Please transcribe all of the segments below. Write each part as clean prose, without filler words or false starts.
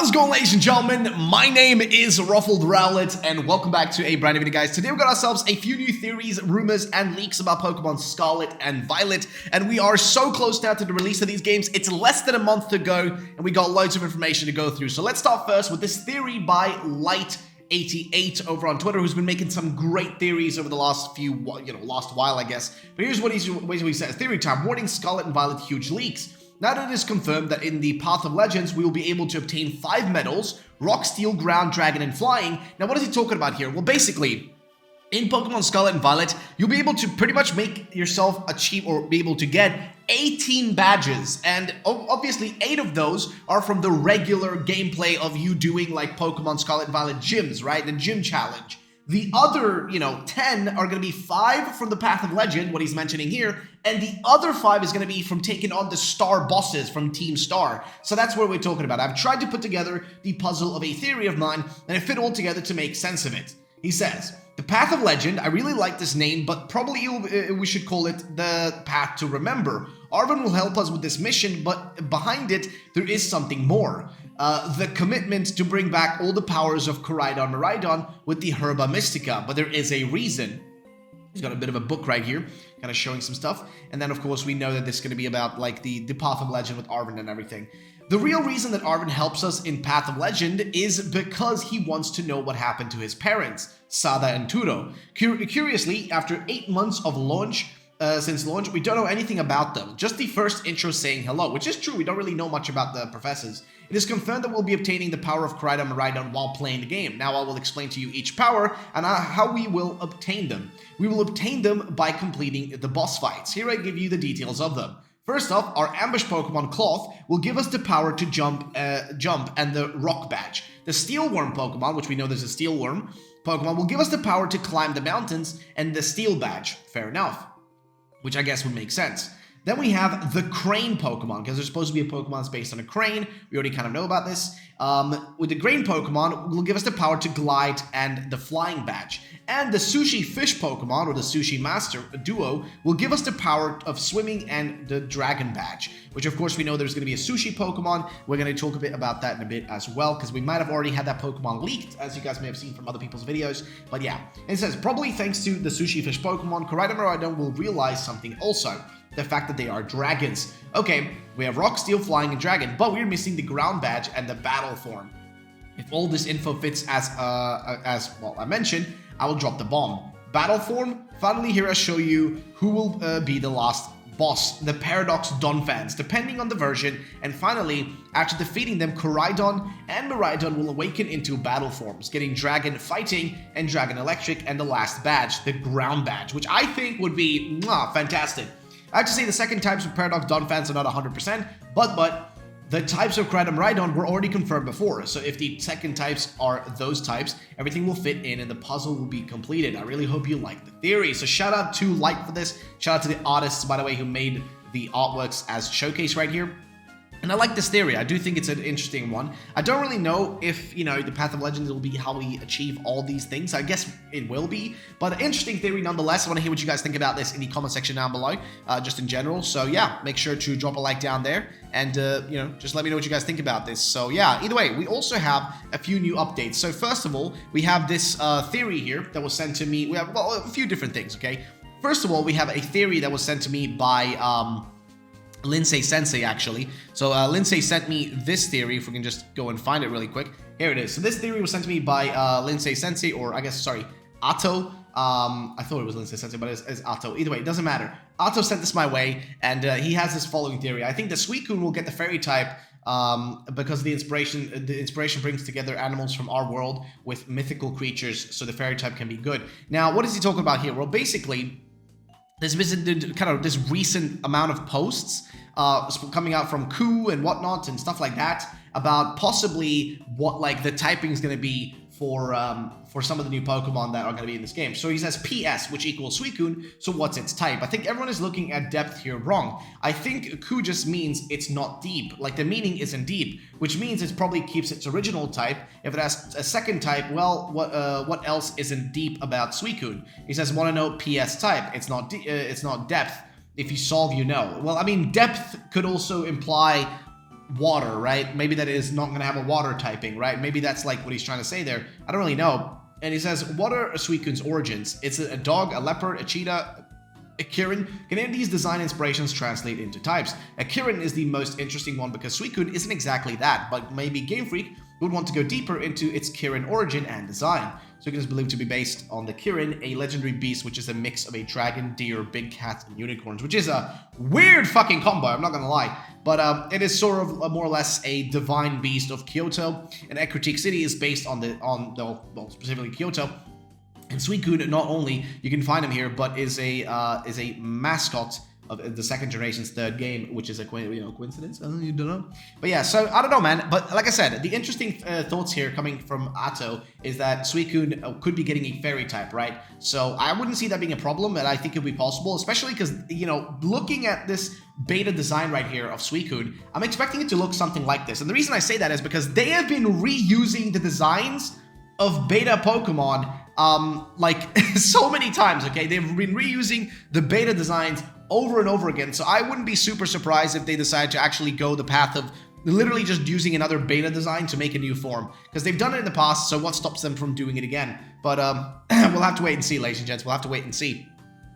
How's it going, ladies and gentlemen? My name is Ruffled Rowlet, and welcome back to a brand new video, guys. Today we've got ourselves a few new theories, rumors, and leaks about Pokemon Scarlet and Violet, and we are so close now to the release of these games. It's less than a month to go, and we got loads of information to go through. So let's start first with this theory by Light88 over on Twitter, who's been making some great theories over the last while, I guess. But here's what he says. Theory time. Warning: Scarlet and Violet huge leaks. Now that it is confirmed that in the Path of Legends, we will be able to obtain 5 medals: Rock, Steel, Ground, Dragon, and Flying. Now, what is he talking about here? Well, basically, in Pokemon Scarlet and Violet, you'll be able to pretty much make yourself achieve or be able to get 18 badges. And obviously, 8 of those are from the regular gameplay of you doing like Pokemon Scarlet and Violet gyms, right? The gym challenge. The other, 10 are going to be 5 from the Path of Legend, what he's mentioning here, and the other 5 is going to be from taking on the star bosses from Team Star. So that's what we're talking about. I've tried to put together the puzzle of a theory of mine, and it fit all together to make sense of it. He says, the Path of Legend, I really like this name, but probably we should call it the Path to Remember. Arven will help us with this mission, but behind it, there is something more. The commitment to bring back all the powers of Koraidon Miraidon with the Herba Mystica, but there is a reason. He's got a bit of a book right here, kind of showing some stuff. And then, of course, we know that this is going to be about, like, the Path of Legend with Arven and everything. The real reason that Arven helps us in Path of Legend is because he wants to know what happened to his parents, Sada and Turo. Curiously, after 8 months of since launch, we don't know anything about them. Just the first intro saying hello, which is true. We don't really know much about the professors. It is confirmed that we'll be obtaining the power of Koraidon Miraidon while playing the game. Now I will explain to you each power and how we will obtain them. We will obtain them by completing the boss fights. Here I give you the details of them. First off, our ambush Pokemon Cloth will give us the power to jump and the Rock Badge. The Steel Worm Pokemon, which we know there's a Steel Worm Pokemon, will give us the power to climb the mountains, and the Steel Badge. Fair enough. Which I guess would make sense. Then we have the Crane Pokemon, because there's supposed to be a Pokemon that's based on a crane. We already kind of know about this. With the Crane Pokemon, will give us the power to glide and the Flying Badge. And the Sushi Fish Pokemon, or the Sushi Master Duo, will give us the power of Swimming and the Dragon Badge. Which, of course, we know there's going to be a Sushi Pokemon. We're going to talk a bit about that in a bit as well, because we might have already had that Pokemon leaked, as you guys may have seen from other people's videos. But yeah, and it says, probably thanks to the Sushi Fish Pokemon, Koraidon Miraidon will realize something also. The fact that they are dragons. Okay, we have Rock, Steel, Flying, and Dragon, but we're missing the Ground Badge and the Battle Form. If all this info fits as well I mentioned, I will drop the bomb. Battle Form, finally here I show you who will be the last boss, the Paradox Donphans, depending on the version, and finally, after defeating them, Koraidon and Miraidon will awaken into battle forms, getting Dragon Fighting and Dragon Electric, and the last badge, the Ground Badge, which I think would be fantastic. I have to say the second types of Paradox Donphans are not 100%, but the types of Koraidon Miraidon were already confirmed before, so if the second types are those types, everything will fit in and the puzzle will be completed. I really hope you like the theory. So shout out to Light for this. Shout out to the artists, by the way, who made the artworks as showcase right here. And I like this theory. I do think it's an interesting one. I don't really know if, the Path of Legends will be how we achieve all these things. I guess it will be, but an interesting theory nonetheless. I want to hear what you guys think about this in the comment section down below, just in general. So yeah, make sure to drop a like down there and, just let me know what you guys think about this. So yeah, either way, we also have a few new updates. So first of all, we have this theory here that was sent to me. We have, well, a few different things, okay? First of all, we have a theory that was sent to me by, Lindsay Sensei, actually. So Lindsay sent me this theory, if we can just go and find it really quick. Here it is. So this theory was sent to me by Lindsay Sensei, or I guess, sorry, Atto. I thought it was Lindsay Sensei, but it's Atto. Either way, it doesn't matter. Atto sent this my way, and he has this following theory. I think the Suicune will get the fairy type because the inspiration brings together animals from our world with mythical creatures, so the fairy type can be good. Now, what is he talking about here? Well, basically, there's been kind of this recent amount of posts coming out from Ku and whatnot and stuff like that about possibly what like the typing is going to be for some of the new Pokemon that are going to be in this game. So he says PS, which equals Suicune, so what's its type? I think everyone is looking at depth here wrong. I think Ku just means it's not deep, like the meaning isn't deep, which means it probably keeps its original type. If it has a second type, well, what else isn't deep about Suicune? He says, want to know PS type? It's not depth. If you solve, you know. Well, I mean, depth could also imply water, right? Maybe that is not going to have a water typing, right? Maybe that's like what he's trying to say there. I don't really know. And he says, what are Suicune's origins? It's a dog, a leopard, a cheetah, a Kirin. Can any of these design inspirations translate into types? A Kirin is the most interesting one because Suicune isn't exactly that, but maybe Game Freak would want to go deeper into its Kirin origin and design. Suicune is believed to be based on the Kirin, a legendary beast which is a mix of a dragon, deer, big cat, and unicorns, which is a weird fucking combo, I'm not gonna lie. But it is sort of more or less a divine beast of Kyoto, and Ecruteak City is based on specifically Kyoto. And Suicune, not only you can find him here, but is a mascot of the second generation's third game, which is a coincidence. You don't know, but yeah. So I don't know, man. But like I said, the interesting thoughts here coming from Atto is that Suicune could be getting a fairy type, right? So I wouldn't see that being a problem, and I think it'd be possible, especially because looking at this beta design right here of Suicune, I'm expecting it to look something like this. And the reason I say that is because they have been reusing the designs of beta Pokemon like so many times. Okay, they've been reusing the beta designs over and over again, so I wouldn't be super surprised if they decide to actually go the path of literally just using another beta design to make a new form, because they've done it in the past, so what stops them from doing it again? But we'll have to wait and see, ladies and gents. We'll have to wait and see.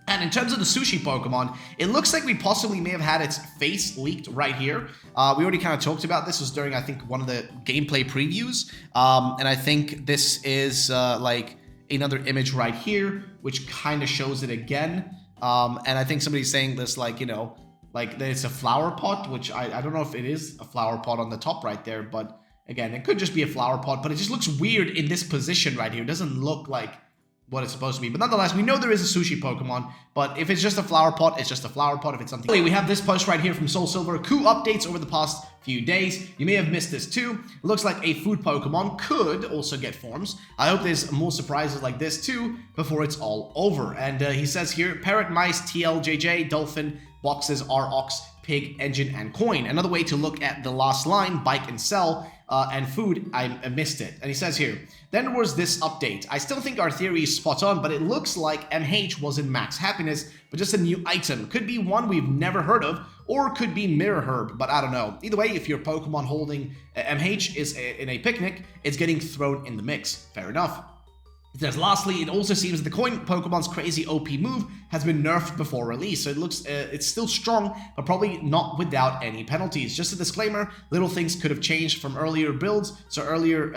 And in terms of the sushi Pokemon, it looks like we possibly may have had its face leaked right here. We already kind of talked about this. It was during, I think, one of the gameplay previews. And I think this is like another image right here, which kind of shows it again. And I think somebody's saying this like, like that it's a flower pot, which I don't know if it is a flower pot on the top right there. But again, it could just be a flower pot, but it just looks weird in this position right here. It doesn't look like what it's supposed to be. But nonetheless, we know there is a sushi Pokemon, but if it's just a flower pot, it's just a flower pot. If it's something... We have this post right here from Soul Silver. Coup updates over the past few days. You may have missed this too. It looks like a food Pokemon could also get forms. I hope there's more surprises like this too before it's all over. And he says here, Parrot, Mice, TLJJ, Dolphin, Boxes, R-Ox, Pig, Engine, and Coin. Another way to look at the last line, Bike and Sell, and Food, I missed it. And he says here, then was this update. I still think our theory is spot on, but it looks like MH wasn't Max Happiness, but just a new item. Could be one we've never heard of, or could be Mirror Herb, but I don't know. Either way, if your Pokemon holding MH is in a picnic, it's getting thrown in the mix. Fair enough. It says, lastly, it also seems the Coin Pokemon's crazy OP move has been nerfed before release, so it looks it's still strong, but probably not without any penalties. Just a disclaimer, little things could have changed from earlier builds, so earlier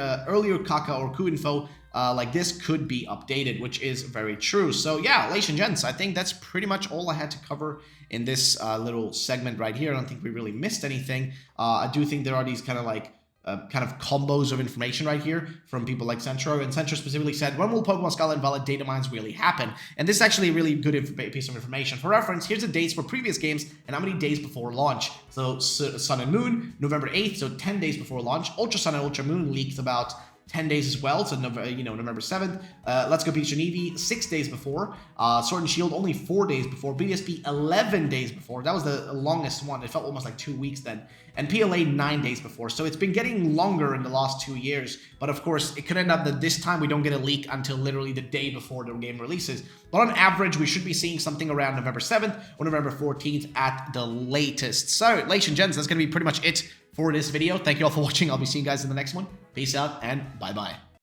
Kaka or Coup info like this could be updated, which is very true. So yeah, ladies and gents, I think that's pretty much all I had to cover in this little segment right here. I don't think we really missed anything. I do think there are these kind of combos of information right here from people like Centro, and Centro specifically said, when will Pokemon Scarlet and Violet data mines really happen? And this is actually a really good piece of information. For reference, here's the dates for previous games and how many days before launch. So Sun and Moon, November 8th, so 10 days before launch. Ultra Sun and Ultra Moon leaked about 10 days as well, so November 7th. Let's Go Peach and Eevee, 6 days before. Sword and Shield, only 4 days before. BSP, 11 days before. That was the longest one. It felt almost like 2 weeks then. And PLA, 9 days before. So it's been getting longer in the last 2 years. But of course, it could end up that this time we don't get a leak until literally the day before the game releases. But on average, we should be seeing something around November 7th or November 14th at the latest. So, ladies and gents, that's going to be pretty much it for this video. Thank you all for watching. I'll be seeing you guys in the next one. Peace out and bye-bye.